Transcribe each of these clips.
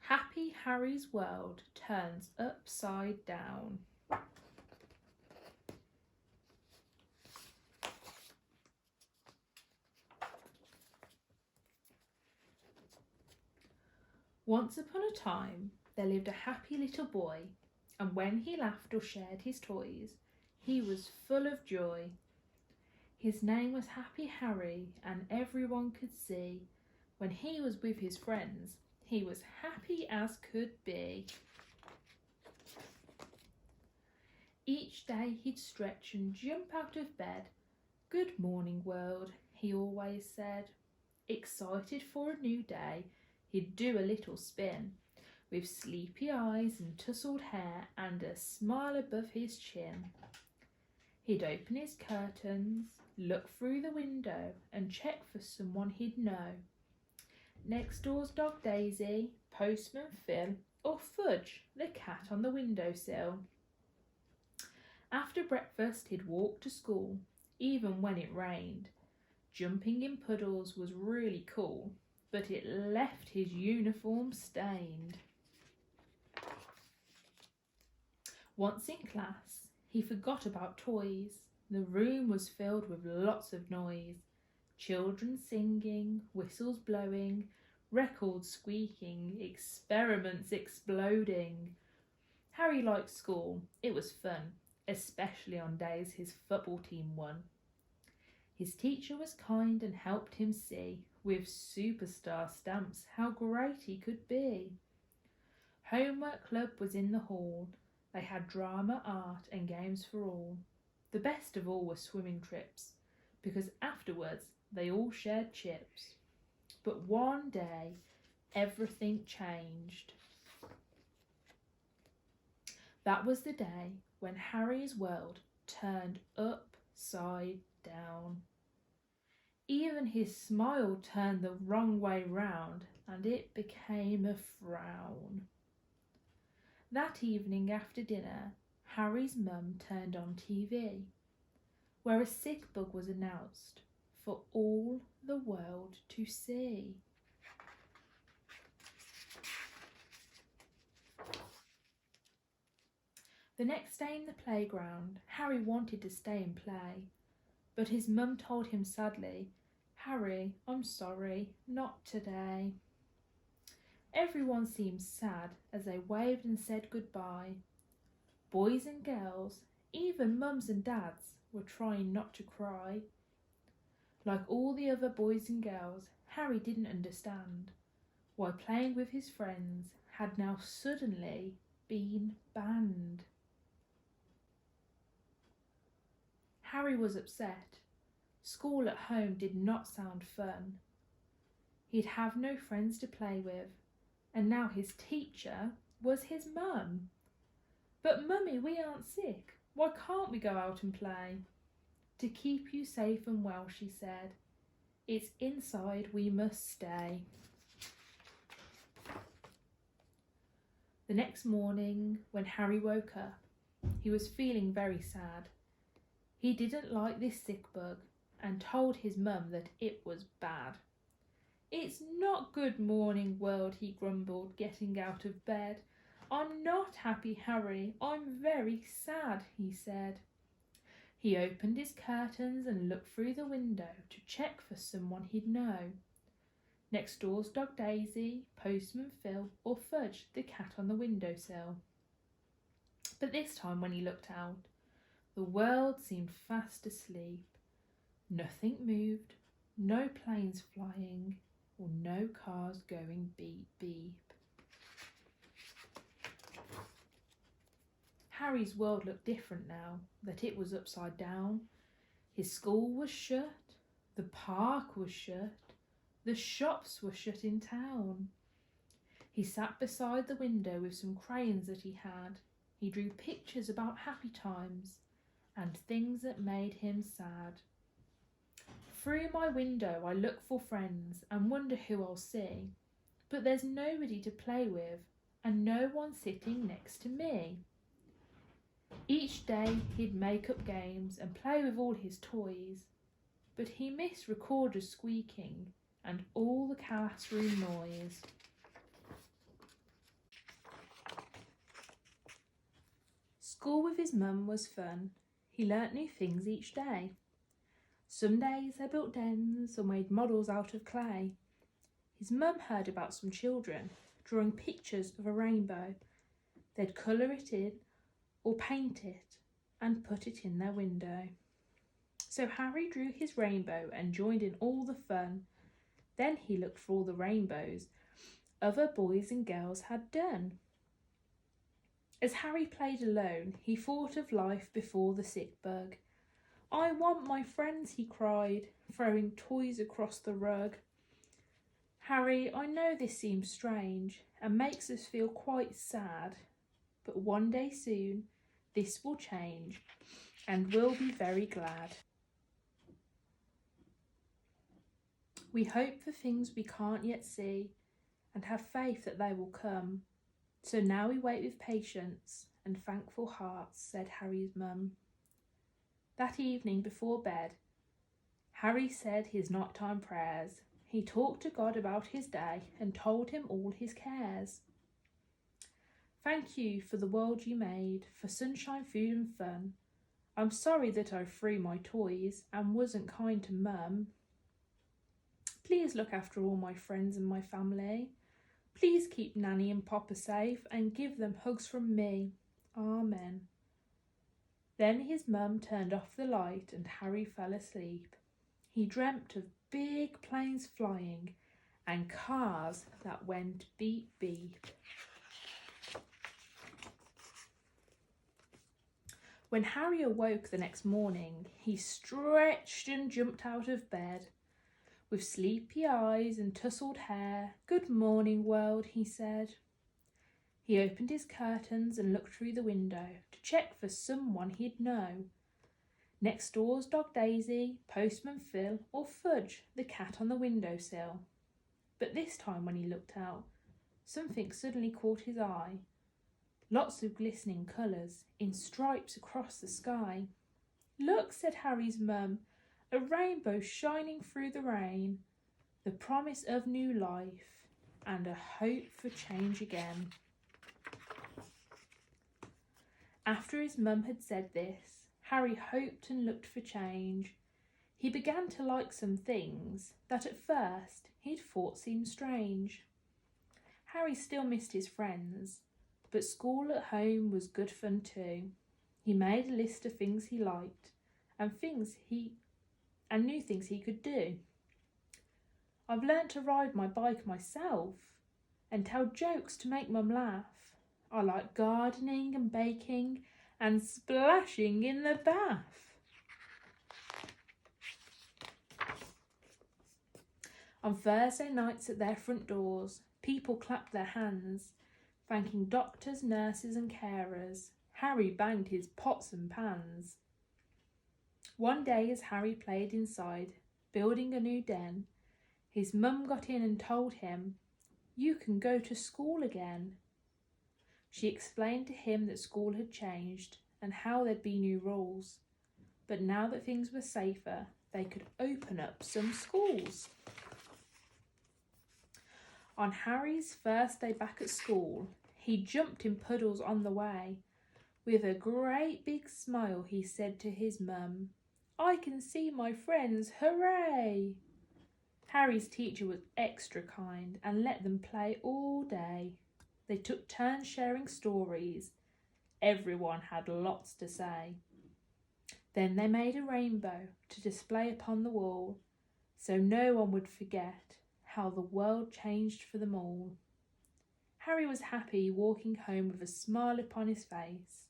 Happy Harry's world turns upside down. Once upon a time, there lived a happy little boy, and when he laughed or shared his toys, he was full of joy. His name was Happy Harry, and everyone could see when he was with his friends, he was happy as could be. Each day he'd stretch and jump out of bed. "Good morning, world," he always said. Excited for a new day, he'd do a little spin, with sleepy eyes and tousled hair and a smile above his chin. He'd open his curtains, look through the window and check for someone he'd know. Next door's dog Daisy, postman Phil, or Fudge, the cat on the windowsill. After breakfast he'd walk to school, even when it rained. Jumping in puddles was really cool, but it left his uniform stained. Once in class, he forgot about toys. The room was filled with lots of noise. Children singing, whistles blowing, records squeaking, experiments exploding. Harry liked school. It was fun, especially on days his football team won. His teacher was kind and helped him see, with superstar stamps, how great he could be. Homework club was in the hall. They had drama, art and games for all. The best of all were swimming trips, because afterwards they all shared chips. But one day everything changed. That was the day when Harry's world turned upside down. Even his smile turned the wrong way round, and it became a frown. That evening after dinner, Harry's mum turned on TV, where a sick bug was announced for all the world to see. The next day in the playground, Harry wanted to stay and play, but his mum told him sadly, "Harry, I'm sorry, not today." Everyone seemed sad as they waved and said goodbye. Boys and girls, even mums and dads, were trying not to cry. Like all the other boys and girls, Harry didn't understand why playing with his friends had now suddenly been banned. Harry was upset. School at home did not sound fun. He'd have no friends to play with, and now his teacher was his mum. "But mummy, we aren't sick. Why can't we go out and play?" "To keep you safe and well," she said. "It's inside we must stay." The next morning, when Harry woke up, he was feeling very sad. He didn't like this sick bug and told his mum that it was bad. "It's not good morning, world," he grumbled, getting out of bed. "I'm not happy, Harry. I'm very sad," he said. He opened his curtains and looked through the window to check for someone he'd know. Next door's dog Daisy, postman Phil, or Fudge, the cat on the windowsill. But this time when he looked out, the world seemed fast asleep. Nothing moved, no planes flying, or no cars going beep beep. Harry's world looked different now that it was upside down. His school was shut, the park was shut, the shops were shut in town. He sat beside the window with some crayons that he had. He drew pictures about happy times and things that made him sad. "Through my window I look for friends and wonder who I'll see, but there's nobody to play with and no one sitting next to me." Each day he'd make up games and play with all his toys, but he missed recorders squeaking and all the classroom noise. School with his mum was fun. He learnt new things each day. Some days they built dens or made models out of clay. His mum heard about some children drawing pictures of a rainbow. They'd colour it in or paint it and put it in their window. So Harry drew his rainbow and joined in all the fun. Then he looked for all the rainbows other boys and girls had done. As Harry played alone, he thought of life before the sick bug. "I want my friends," he cried, throwing toys across the rug. "Harry, I know this seems strange and makes us feel quite sad, but one day soon this will change and we'll be very glad. We hope for things we can't yet see and have faith that they will come. So now we wait with patience and thankful hearts," said Harry's mum. That evening before bed, Harry said his nighttime prayers. He talked to God about his day and told him all his cares. "Thank you for the world you made, for sunshine, food and fun. I'm sorry that I threw my toys and wasn't kind to Mum. Please look after all my friends and my family. Please keep Nanny and Papa safe and give them hugs from me. Amen." Then his mum turned off the light and Harry fell asleep. He dreamt of big planes flying and cars that went beep beep. When Harry awoke the next morning, he stretched and jumped out of bed. With sleepy eyes and tousled hair, "Good morning, world," he said. He opened his curtains and looked through the window to check for someone he'd know. Next door's dog Daisy, postman Phil, or Fudge, the cat on the windowsill. But this time when he looked out, something suddenly caught his eye. Lots of glistening colours in stripes across the sky. "Look," said Harry's mum, "a rainbow shining through the rain, the promise of new life and a hope for change again." After his mum had said this, Harry hoped and looked for change. He began to like some things that at first he'd thought seemed strange. Harry still missed his friends, but school at home was good fun too. He made a list of things he liked and new things he could do. "I've learnt to ride my bike myself and tell jokes to make Mum laugh. I like gardening and baking and splashing in the bath." On Thursday nights at their front doors, people clapped their hands, thanking doctors, nurses and carers. Harry banged his pots and pans. One day as Harry played inside, building a new den, his mum got in and told him, "You can go to school again." She explained to him that school had changed and how there'd be new rules. But now that things were safer, they could open up some schools. On Harry's first day back at school, he jumped in puddles on the way. With a great big smile, he said to his mum, "I can see my friends, hooray!" Harry's teacher was extra kind and let them play all day. They took turns sharing stories. Everyone had lots to say. Then they made a rainbow to display upon the wall, so no one would forget how the world changed for them all. Harry was happy, walking home with a smile upon his face.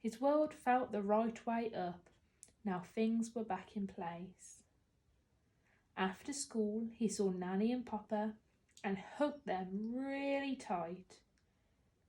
His world felt the right way up. Now things were back in place. After school, he saw Nanny and Papa and hugged them really tight.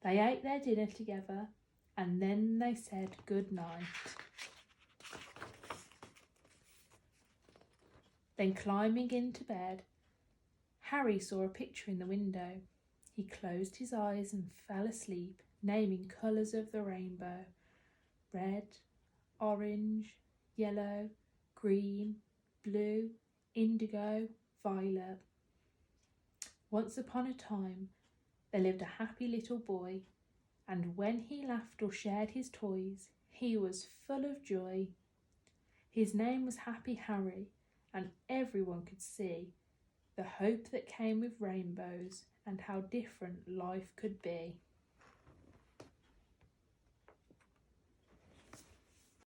They ate their dinner together and then they said good night. Then climbing into bed, Harry saw a picture in the window. He closed his eyes and fell asleep, naming colours of the rainbow: red, orange, yellow, green, blue, indigo, violet. Once upon a time, there lived a happy little boy and when he laughed or shared his toys, he was full of joy. His name was Happy Harry, and everyone could see the hope that came with rainbows and how different life could be.